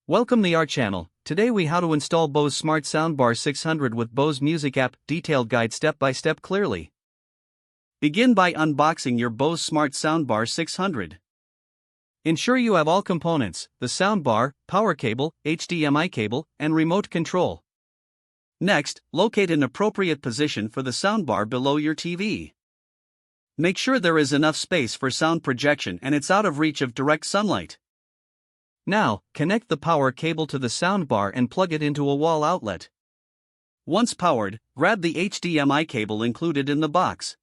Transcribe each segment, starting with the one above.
Welcome to our channel. Today we how to install Bose Smart Soundbar 600 with Bose Music app. Detailed guide step by step clearly. Begin by unboxing your Bose Smart Soundbar 600. Ensure you have all components: the soundbar, power cable, HDMI cable, and remote control. Next, locate an appropriate position for the soundbar below your TV. Make sure there is enough space for sound projection and it's out of reach of direct sunlight. Now, connect the power cable to the soundbar and plug it into a wall outlet. Once powered, grab the HDMI cable included in the box.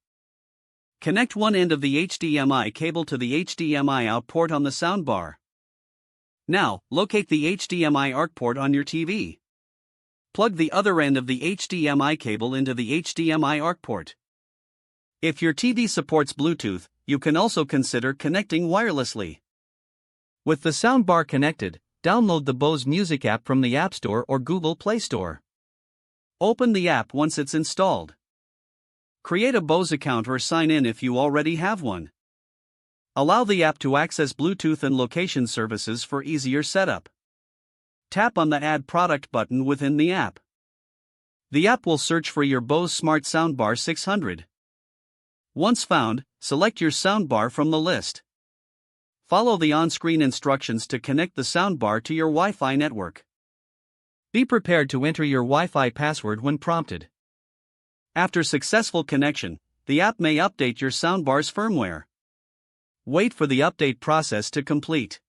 Connect one end of the HDMI cable to the HDMI out port on the soundbar. Now, locate the HDMI ARC port on your TV. Plug the other end of the HDMI cable into the HDMI ARC port. If your TV supports Bluetooth, you can also consider connecting wirelessly. With the soundbar connected, download the Bose Music app from the App Store or Google Play Store. Open the app once it's installed. Create a Bose account or sign in if you already have one. Allow the app to access Bluetooth and location services for easier setup. Tap on the Add Product button within the app. The app will search for your Bose Smart Soundbar 600. Once found, select your soundbar from the list. Follow the on-screen instructions to connect the soundbar to your Wi-Fi network. Be prepared to enter your Wi-Fi password when prompted. After successful connection, the app may update your soundbar's firmware. Wait for the update process to complete.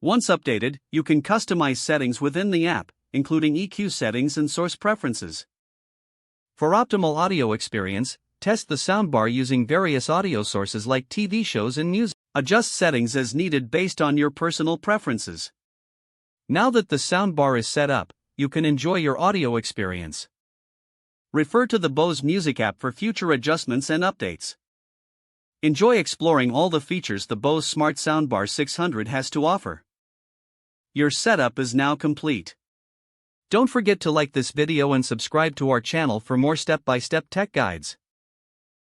Once updated, you can customize settings within the app, including EQ settings and source preferences. For optimal audio experience, test the soundbar using various audio sources like TV shows and music. Adjust settings as needed based on your personal preferences. Now that the soundbar is set up, you can enjoy your audio experience. Refer to the Bose Music app for future adjustments and updates. Enjoy exploring all the features the Bose Smart Soundbar 600 has to offer. Your setup is now complete. Don't forget to like this video and subscribe to our channel for more step-by-step tech guides.